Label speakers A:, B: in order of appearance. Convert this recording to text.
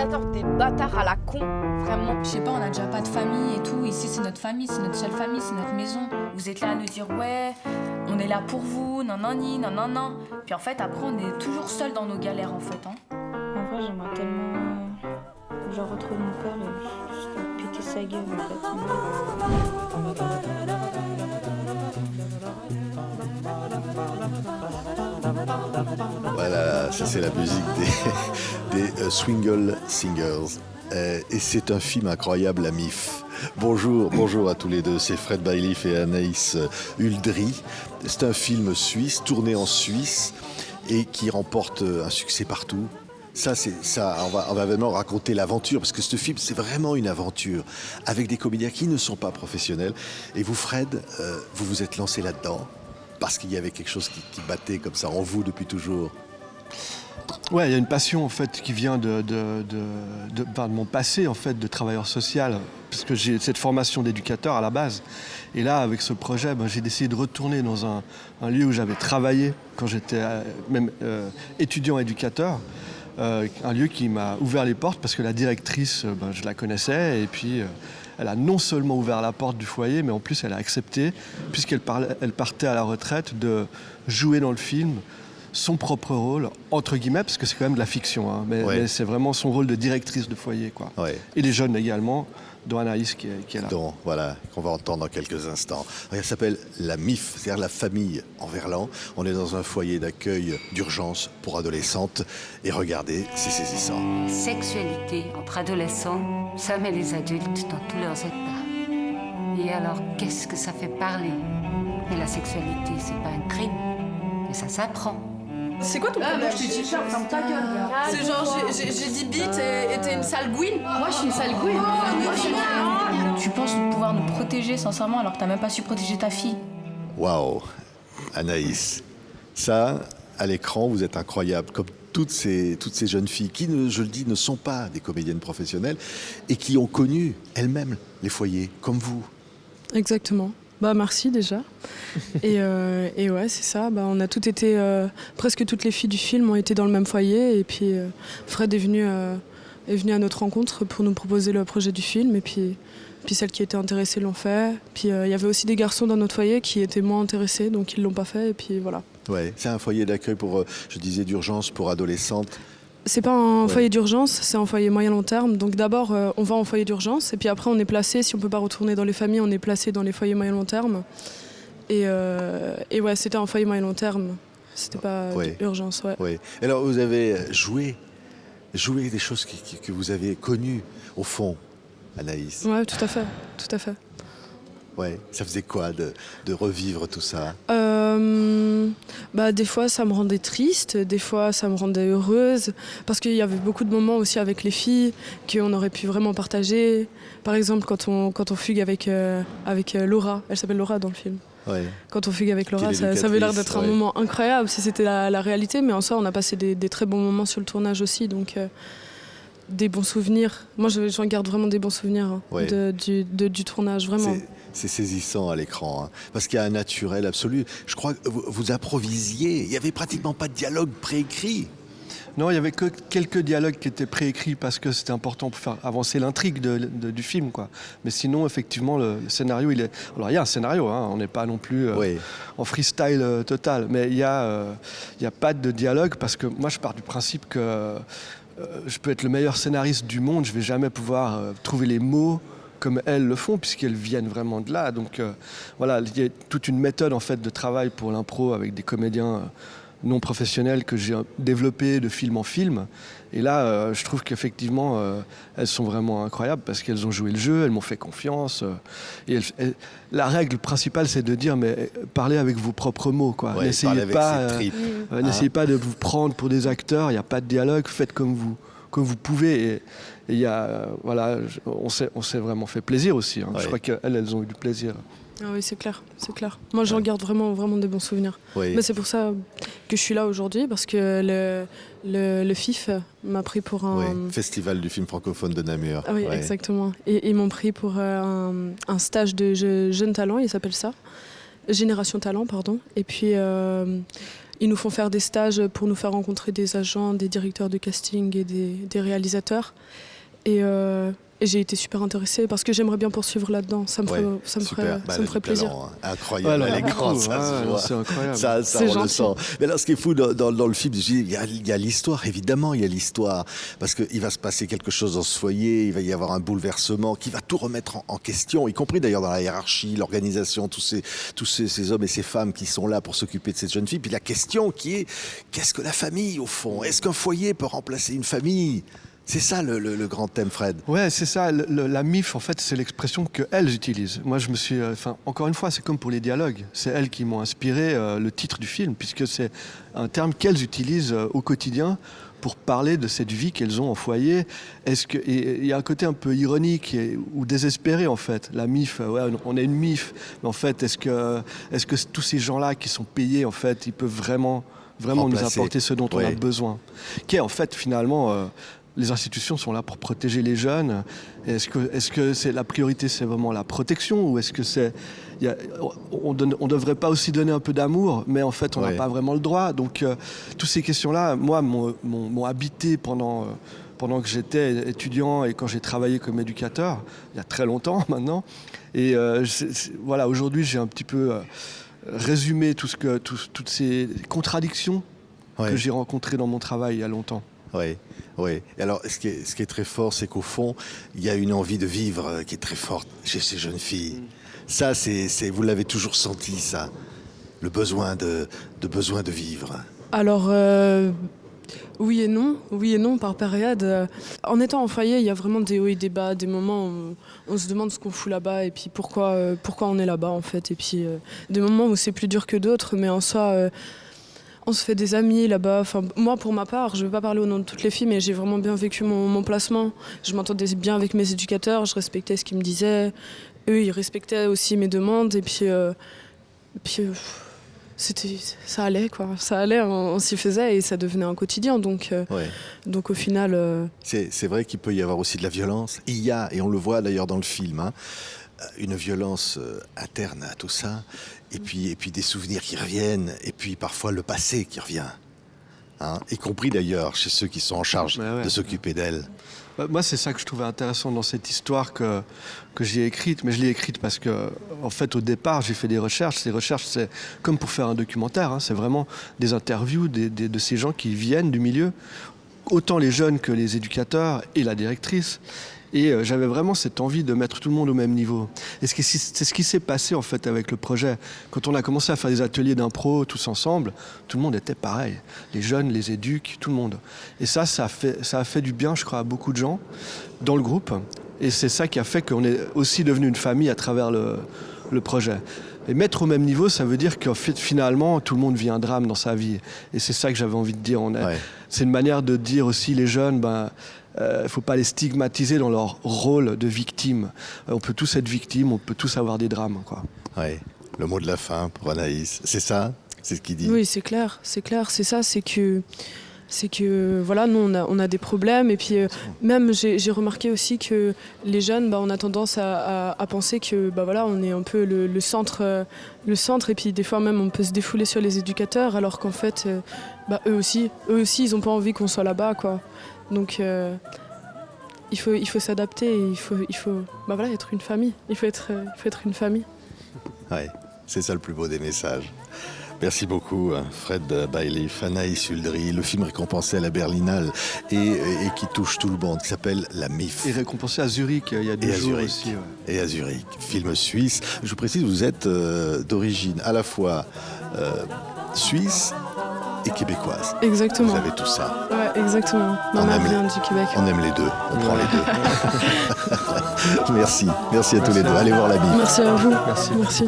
A: réalisateurs des bâtards à la con, vraiment.
B: Je sais pas, on a déjà pas de famille et tout. Ici, c'est notre famille, c'est notre seule famille, c'est notre maison. Vous êtes là à nous dire, ouais, on est là pour vous, non, non, ni, non, non, non. Puis en fait, après, on est toujours seuls dans nos galères, en fait. Hein.
C: En vrai, j'aimerais tellement que je retrouve mon père et juste péter sa gueule, en fait.
D: Voilà, ça c'est la musique des Swingle Singers. Et c'est un film incroyable, La MIF. Bonjour à tous les deux, c'est Fred Bailiff et Anaïs Uldry. C'est un film suisse, tourné en Suisse et qui remporte un succès partout. Ça, on va vraiment raconter l'aventure, parce que ce film, c'est vraiment une aventure, avec des comédiens qui ne sont pas professionnels. Et vous, Fred, vous vous êtes lancé là-dedans, parce qu'il y avait quelque chose qui battait comme ça en vous depuis toujours.
E: Ouais, il y a une passion en fait qui vient de mon passé en fait de travailleur social, parce que j'ai cette formation d'éducateur à la base. Et là, avec ce projet, j'ai décidé de retourner dans un lieu où j'avais travaillé quand j'étais même étudiant éducateur. Un lieu qui m'a ouvert les portes parce que la directrice, je la connaissais, et puis elle a non seulement ouvert la porte du foyer, mais en plus elle a accepté, puisqu'elle partait à la retraite, de jouer dans le film son propre rôle, entre guillemets, parce que c'est quand même de la fiction, hein, mais c'est vraiment son rôle de directrice de foyer, quoi. Ouais. Et les jeunes également, dont Anaïs qui est là.
D: Voilà, qu'on va entendre dans quelques instants. Elle s'appelle La MIF, c'est-à-dire la famille en verlan. On est dans un foyer d'accueil d'urgence pour adolescentes. Et regardez, c'est saisissant.
F: La sexualité entre adolescents, ça met les adultes dans tous leurs états. Et alors, qu'est-ce que ça fait parler? Mais la sexualité, c'est pas un crime, mais ça s'apprend.
G: C'est quoi ton problème?
A: Moi je te dis, ferme ta gueule, gars.
G: C'est genre, j'ai dit bite et t'es une sale gouine.
A: Moi je suis une sale gouine. Moi je suis une...
B: Tu penses pouvoir nous protéger sincèrement alors que t'as même pas su protéger ta fille?
D: Waouh, Anaïs, ça, à l'écran, vous êtes incroyable, comme toutes ces jeunes filles qui, je le dis, ne sont pas des comédiennes professionnelles et qui ont connu elles-mêmes les foyers, comme vous.
H: Exactement. Merci déjà. Et ouais, c'est ça. On a toutes été, presque toutes les filles du film ont été dans le même foyer. Et puis Fred est venu à notre rencontre pour nous proposer le projet du film. Et puis celles qui étaient intéressées l'ont fait. Puis il y avait aussi des garçons dans notre foyer qui étaient moins intéressés, donc ils l'ont pas fait. Et puis voilà. Ouais,
D: c'est un foyer d'accueil pour, je disais, d'urgence pour adolescentes.
H: C'est pas un foyer d'urgence, c'est un foyer moyen-long terme. Donc d'abord, on va en foyer d'urgence et puis après, on est placé, si on peut pas retourner dans les familles, on est placé dans les foyers moyen-long terme. Et ouais, c'était un foyer moyen-long terme. C'était pas d'urgence, ouais.
D: Oui. Alors, vous avez joué des choses que vous avez connues, au fond, Anaïs.
H: Ouais, tout à fait.
D: Ouais, ça faisait quoi de revivre tout ça?
H: Des fois ça me rendait triste, des fois ça me rendait heureuse, parce qu'il y avait beaucoup de moments aussi avec les filles qu'on aurait pu vraiment partager. Par exemple quand on fugue avec Laura, elle s'appelle Laura dans le film. Ouais. Quand on fugue avec Laura, ça avait l'air d'être un moment incroyable si c'était la réalité, mais en soi on a passé des très bons moments sur le tournage aussi, donc des bons souvenirs. Moi j'en garde vraiment des bons souvenirs du tournage, vraiment.
D: C'est saisissant à l'écran, hein, parce qu'il y a un naturel absolu. Je crois que vous improvisiez, il n'y avait pratiquement pas de dialogue préécrit.
E: Non, il n'y avait que quelques dialogues qui étaient préécrits parce que c'était important pour faire avancer l'intrigue du film, quoi. Mais sinon, effectivement, le scénario, Alors, il y a un scénario, hein, on n'est pas non plus en freestyle total, mais il y a pas de dialogue parce que moi, je pars du principe que je peux être le meilleur scénariste du monde, je ne vais jamais pouvoir trouver les mots comme elles le font, puisqu'elles viennent vraiment de là. Donc voilà, il y a toute une méthode en fait de travail pour l'impro avec des comédiens non professionnels que j'ai développé de film en film. Et là, je trouve qu'effectivement, elles sont vraiment incroyables parce qu'elles ont joué le jeu, elles m'ont fait confiance. La règle principale, c'est de dire, mais parlez avec vos propres mots, quoi.
D: Ouais,
E: n'essayez pas de vous prendre pour des acteurs, il n'y a pas de dialogue, faites comme vous pouvez. Et y a, on s'est vraiment fait plaisir aussi. Hein. Je crois qu'elles ont eu du plaisir.
H: Ah oui, c'est clair. Moi, j'en garde vraiment des bons souvenirs. Mais c'est pour ça que je suis là aujourd'hui, parce que le FIF m'a pris pour un...
D: Festival du film francophone de Namur.
H: Ah oui, exactement. Et ils m'ont pris pour un stage de jeunes talents, il s'appelle ça. Génération Talent, pardon. Et puis, ils nous font faire des stages pour nous faire rencontrer des agents, des directeurs de casting et des réalisateurs. Et j'ai été super intéressée parce que j'aimerais bien poursuivre là-dedans. Ça me ferait plaisir.
D: Talent, hein. Incroyable à l'écran, ça se voit.
E: C'est incroyable.
D: Ça
H: C'est
D: on le
H: gentil.
D: sent. Mais alors, ce qui est fou dans le film, il y a l'histoire, évidemment, il y a l'histoire. Parce qu'il va se passer quelque chose dans ce foyer, il va y avoir un bouleversement qui va tout remettre en question, y compris d'ailleurs dans la hiérarchie, l'organisation, tous ces hommes et ces femmes qui sont là pour s'occuper de cette jeune fille. Puis la question qui est, qu'est-ce que la famille, au fond? Est-ce qu'un foyer peut remplacer une famille? C'est ça le grand thème, Fred.
E: Ouais, c'est ça. La MIF, en fait, c'est l'expression qu'elles utilisent. Moi, je me suis... encore une fois, c'est comme pour les dialogues. C'est elles qui m'ont inspiré le titre du film, puisque c'est un terme qu'elles utilisent au quotidien pour parler de cette vie qu'elles ont en foyer. Et il y a un côté un peu ironique ou désespéré, en fait. La MIF, ouais, on est une MIF, mais en fait, est-ce que tous ces gens-là qui sont payés, en fait, ils peuvent vraiment nous apporter ce dont on a besoin? Qui est, en fait, finalement... les institutions sont là pour protéger les jeunes. Est-ce que c'est la priorité, c'est vraiment la protection, ou est-ce que on devrait pas aussi donner un peu d'amour, mais en fait on n'a pas vraiment le droit. Donc toutes ces questions-là, moi, m'ont habité pendant que j'étais étudiant et quand j'ai travaillé comme éducateur, il y a très longtemps maintenant. Et voilà, aujourd'hui j'ai un petit peu résumé toutes ces contradictions que j'ai rencontrées dans mon travail il y a longtemps.
D: Oui, oui. Et alors, ce qui est très fort, c'est qu'au fond, il y a une envie de vivre qui est très forte chez ces jeunes filles. Ça, vous l'avez toujours senti, ça, le besoin de vivre.
H: Alors, oui et non, par période. En étant en foyer, il y a vraiment des hauts et des bas, des moments où on se demande ce qu'on fout là-bas et puis pourquoi on est là-bas, en fait. Et puis, des moments où c'est plus dur que d'autres, mais en soi... on se fait des amis là-bas. Enfin, moi, pour ma part, je ne vais pas parler au nom de toutes les filles, mais j'ai vraiment bien vécu mon placement. Je m'entendais bien avec mes éducateurs, je respectais ce qu'ils me disaient. Eux, ils respectaient aussi mes demandes. Et puis ça allait, quoi. Ça allait, on s'y faisait et ça devenait un quotidien. Donc au final...
D: C'est vrai qu'il peut y avoir aussi de la violence. Il y a, et on le voit d'ailleurs dans le film, hein, une violence interne à tout ça. Et puis des souvenirs qui reviennent, et puis parfois le passé qui revient. Hein, y compris d'ailleurs chez ceux qui sont en charge de s'occuper d'elle.
E: Moi, c'est ça que je trouvais intéressant dans cette histoire que j'ai écrite. Mais je l'ai écrite parce que, en fait, au départ, j'ai fait des recherches. Ces recherches, c'est comme pour faire un documentaire. Hein, c'est vraiment des interviews de ces gens qui viennent du milieu, autant les jeunes que les éducateurs et la directrice. Et j'avais vraiment cette envie de mettre tout le monde au même niveau. Et c'est ce qui s'est passé en fait avec le projet. Quand on a commencé à faire des ateliers d'impro tous ensemble, tout le monde était pareil. Les jeunes, les éducs, tout le monde. Et ça a fait du bien, je crois, à beaucoup de gens dans le groupe. Et c'est ça qui a fait qu'on est aussi devenu une famille à travers le projet. Et mettre au même niveau, ça veut dire qu'en fait, finalement, tout le monde vit un drame dans sa vie. Et c'est ça que j'avais envie de dire. C'est une manière de dire aussi les jeunes, il ne faut pas les stigmatiser dans leur rôle de victime. On peut tous être victimes, on peut tous avoir des drames, quoi.
D: Ouais. Le mot de la fin pour Anaïs, c'est ça? C'est ce qu'il dit?
H: Oui, c'est clair, c'est ça, c'est que voilà, nous on a des problèmes et puis même j'ai remarqué aussi que les jeunes, on a tendance à penser que voilà, on est un peu le centre et puis des fois même on peut se défouler sur les éducateurs alors qu'en fait eux aussi ils ont pas envie qu'on soit là-bas, quoi. Donc il faut s'adapter et il faut voilà, être une famille. Il faut être une famille.
D: Ouais, c'est ça le plus beau des messages. Merci beaucoup, Fred Bailiff, Anaïs Uldry, le film récompensé à la Berlinale et qui touche tout le monde, qui s'appelle La MIF.
E: Et récompensé à Zurich il y a 2 jours aussi.
D: Et à Zurich, film suisse. Je vous précise, vous êtes d'origine à la fois suisse et québécoise.
H: Exactement.
D: Vous avez tout ça.
H: Ouais, exactement. Ma mère vient du Québec.
D: On aime les deux, on prend les deux. Merci à tous les deux. Allez voir La MIF.
H: Merci à vous. Merci.